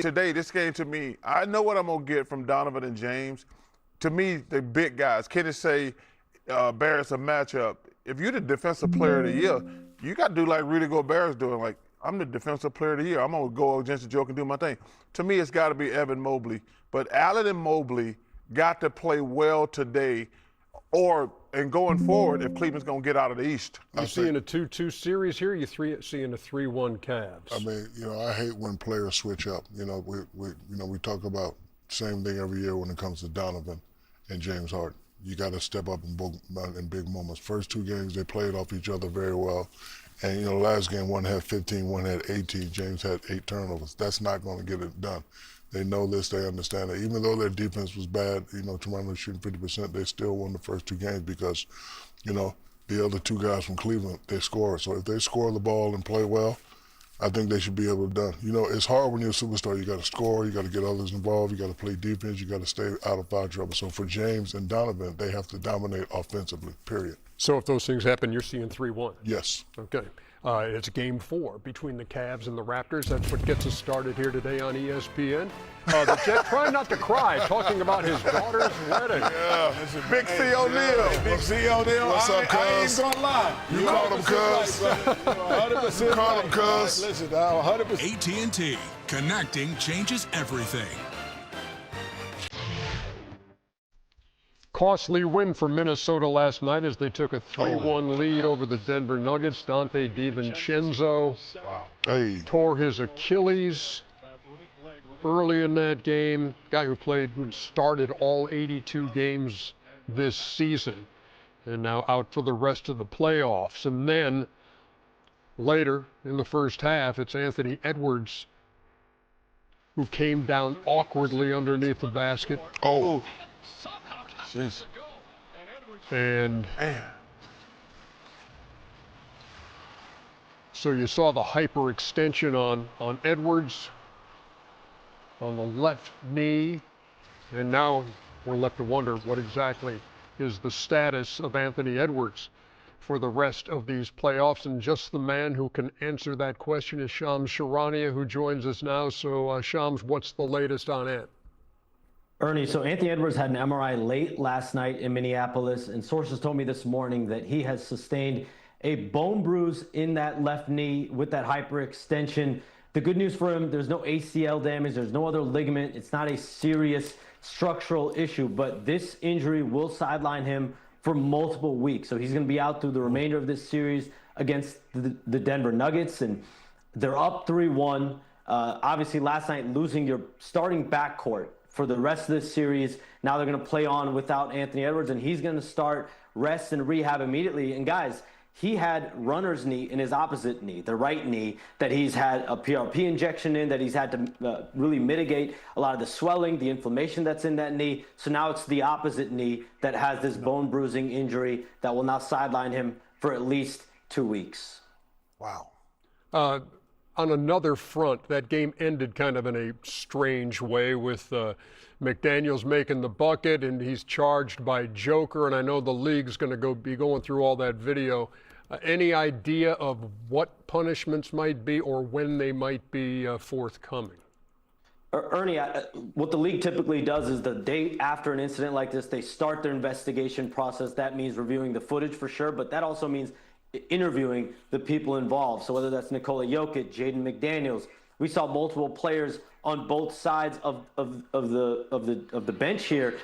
today, this game to me, I know what I'm going to get from Donovan and James. To me, the big guys, Kenny say, Barrett's a matchup. If you're the defensive player of the year, you got to do like Rudy Gobert's doing. Like, I'm the defensive player of the year. I'm going to go against the joke and do my thing. To me, it's got to be Evan Mobley. But Allen and Mobley got to play well today and going forward if Cleveland's going to get out of the East. You seeing a 2-2 series here? You seeing a 3-1 Cavs? I mean, I hate when players switch up. We talk about the same thing every year when it comes to Donovan and James Harden. You got to step up in big moments. First 2 games, they played off each other very well. And, last game, one had 15, one had 18. James had 8 turnovers. That's not going to get it done. They know this, they understand it. Even though their defense was bad, Toronto shooting 50%, they still won the first 2 games because, the other 2 guys from Cleveland, they scored. So if they score the ball and play well, I think they should be able to do. It's hard when you're a superstar. You got to score, you got to get others involved, you got to play defense, you got to stay out of foul trouble. So for James and Donovan, they have to dominate offensively, period. So if those things happen, you're seeing 3-1? Yes. Okay. It's game 4 between the Cavs and the Raptors. That's what gets us started here today on ESPN. The Jet trying not to cry, talking about his daughter's wedding. Yeah, Big C. O'Neal. Big C. O'Neal. What's up, cuz? I ain't gonna lie. You called him, cuz. 100% Call him, cuz. Listen, 100%. AT&T. Connecting changes everything. Costly win for Minnesota last night as they took a 3-1 lead over the Denver Nuggets. Dante DiVincenzo tore his Achilles early in that game. Guy who started all 82 games this season and now out for the rest of the playoffs. And then later in the first half, it's Anthony Edwards who came down awkwardly underneath the basket. Oh. Jeez. And so you saw the hyperextension on Edwards on the left knee, and now we're left to wonder what exactly is the status of Anthony Edwards for the rest of these playoffs. And just the man who can answer that question is Shams Charania, who joins us now. So Shams, what's the latest on it? Ernie, so Anthony Edwards had an MRI late last night in Minneapolis, and sources told me this morning that he has sustained a bone bruise in that left knee with that hyperextension. The good news for him, there's no ACL damage, there's no other ligament, it's not a serious structural issue, but this injury will sideline him for multiple weeks. So he's going to be out through the remainder of this series against the Denver Nuggets, and they're up 3-1. Obviously, last night losing your starting backcourt for the rest of this series. Now they're going to play on without Anthony Edwards, and he's going to start rest and rehab immediately. And guys, he had runner's knee in his opposite knee, the right knee, that he's had a PRP injection in, that he's had to really mitigate a lot of the swelling, the inflammation that's in that knee. So now it's the opposite knee that has this bone bruising injury that will now sideline him for at least 2 weeks. Wow. On another front, that game ended kind of in a strange way with McDaniels making the bucket, and he's charged by Joker, and I know the league's going to be going through all that video. Any idea of what punishments might be or when they might be forthcoming? Ernie, what the league typically does is the day after an incident like this, they start their investigation process. That means reviewing the footage for sure, but that also means interviewing the people involved. So whether that's Nikola Jokic, Jaden McDaniels, we saw multiple players on both sides of the bench here.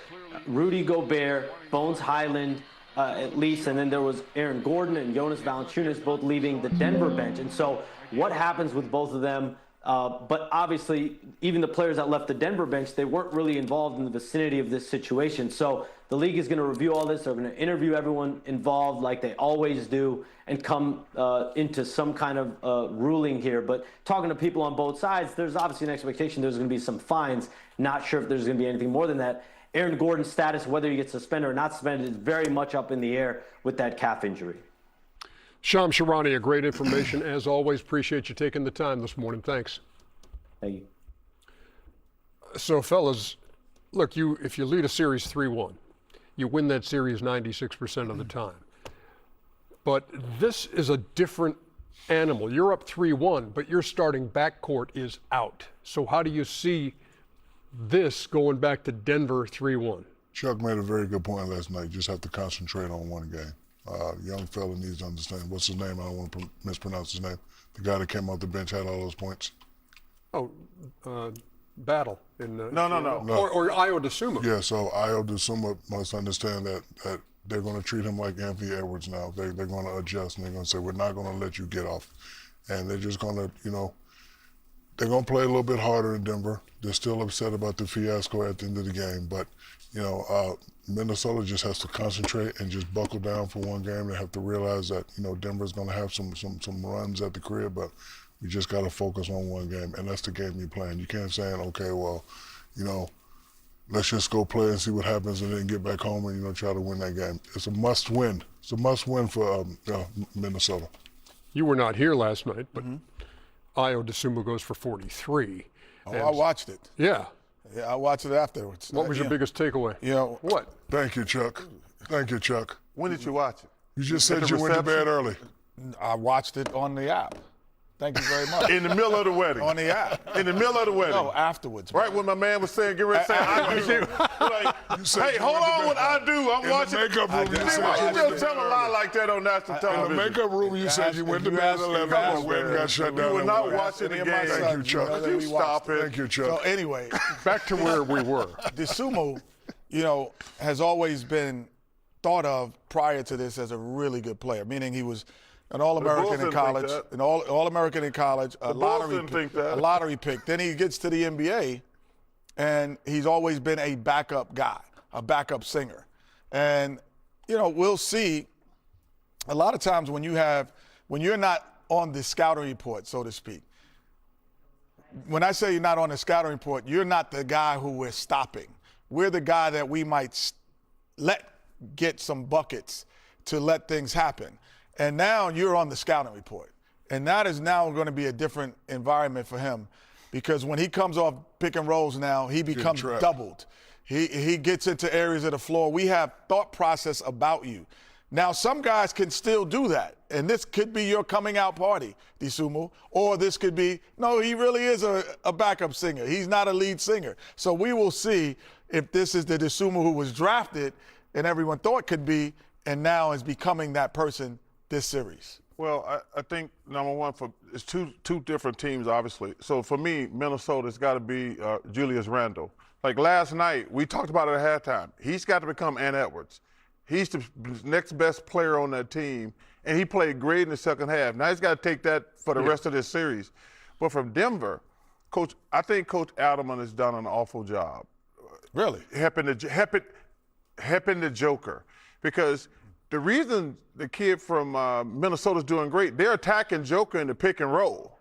Rudy Gobert, Bones Highland, at least, and then there was Aaron Gordon and Jonas Valanciunas both leaving the Denver bench. And so what happens with both of them? But obviously, even the players that left the Denver bench, they weren't really involved in the vicinity of this situation. So the league is going to review all this. They're going to interview everyone involved like they always do and come into some kind of ruling here. But talking to people on both sides, there's obviously an expectation there's going to be some fines. Not sure if there's going to be anything more than that. Aaron Gordon's status, whether he gets suspended or not suspended, is very much up in the air with that calf injury. Shams Charania, great information as always. Appreciate you taking the time this morning. Thanks. Thank you. So, fellas, look, if you lead a series 3-1, you win that series 96% of the time. But this is a different animal. You're up 3-1, but your starting backcourt is out. So how do you see this going back to Denver 3-1? Chuck made a very good point last night. You just have to concentrate on one game. Young fella needs to understand. What's his name? I don't want to mispronounce his name. The guy that came off the bench had all those points. Oh, Battle. No. Or Io DeSumo. Yeah, so Io DeSumo must understand that they're going to treat him like Anthony Edwards now. They're going to adjust, and they're going to say, we're not going to let you get off. And they're just going to, they're going to play a little bit harder in Denver. They're still upset about the fiasco at the end of the game. But, Minnesota just has to concentrate and just buckle down for one game. They have to realize that, Denver's going to have some runs at the crib, but we just got to focus on one game. And that's the game you're playing. You can't say, okay, well, let's just go play and see what happens and then get back home and, try to win that game. It's a must win. It's a must win for Minnesota. You were not here last night, but Io DeSumo goes for 43. Oh, I watched it. Yeah. Yeah, I watched it afterwards. What was your biggest takeaway? What? Thank you, Chuck. Thank you, Chuck. When did you watch it? You just said you went to bed early. I watched it on the app. Thank you very much. In the middle of the wedding. On the app. In the middle of the wedding. No, afterwards. Right when my man was saying, get ready to say, I do. Hey, hold on what I do. I'm watching. In the makeup room, you said Why you you went just tell a lie like that on national In television? the makeup room, you said you went to bed at 11 and the wedding got shut down. You were at not 1. watching the game. Thank you, Chuck. You stop it. Thank you, Chuck. So anyway, Back to where we were. DeSumo, has always been thought of prior to this as a really good player, meaning he was an All-American in college, an All-American in college, a lottery pick. Then he gets to the NBA, and he's always been a backup guy, a backup singer. And, we'll see a lot of times when you're not on the scouting report, so to speak. When I say you're not on the scouting report, you're not the guy who we're stopping. We're the guy that we might let get some buckets to let things happen. And now you're on the scouting report. And that is now going to be a different environment for him, because when he comes off pick and rolls now, he becomes doubled. He gets into areas of the floor. We have thought process about you. Now, some guys can still do that. And this could be your coming out party, DeSumo. Or this could be, no, he really is a backup singer. He's not a lead singer. So we will see if this is the DeSumo who was drafted and everyone thought could be, and now is becoming that person this series. Well, I think number one, it's two different teams, obviously. So for me, Minnesota's got to be Julius Randle. Like last night, we talked about it at halftime. He's got to become Ant Edwards. He's the next best player on that team, and he played great in the second half. Now he's got to take that for the rest of this series. But from Denver, I think Coach Adelman has done an awful job. Really? Helping the Joker, because the reason the kid from Minnesota's doing great, they're attacking Joker in the pick and roll.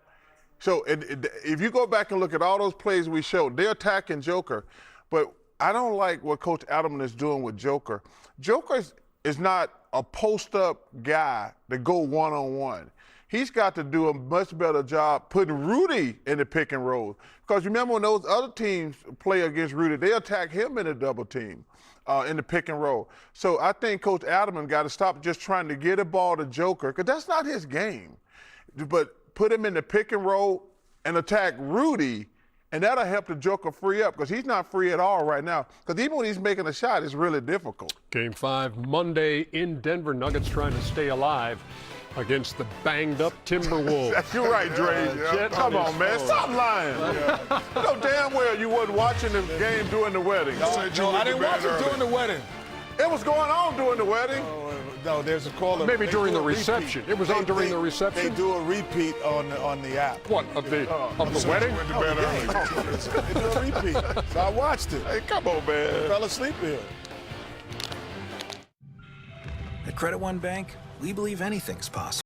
So if you go back and look at all those plays we showed, they're attacking Joker. But I don't like what Coach Adelman is doing with Joker. Joker is not a post-up guy to go one-on-one. He's got to do a much better job putting Rudy in the pick and roll. Because remember when those other teams play against Rudy, they attack him in a double team. In the pick and roll. So I think Coach Adelman got to stop just trying to get a ball to Joker, because that's not his game. But put him in the pick and roll and attack Rudy, and that'll help the Joker free up, because he's not free at all right now. Because even when he's making a shot, it's really difficult. Game 5 Monday in Denver. Nuggets trying to stay alive against the banged-up Timberwolves. You're right, Dre. Come on, man. Stop lying. You know damn well you wasn't watching the game during the wedding. No, I didn't watch it during the wedding. It was going on during the wedding. No, there's a call. Maybe during the reception. It was on during the reception. They do a repeat on the app. What, of the wedding? Went to bed early. They do a repeat. So I watched it. Hey, come on, man. I fell asleep here. At Credit One Bank, we believe anything's possible.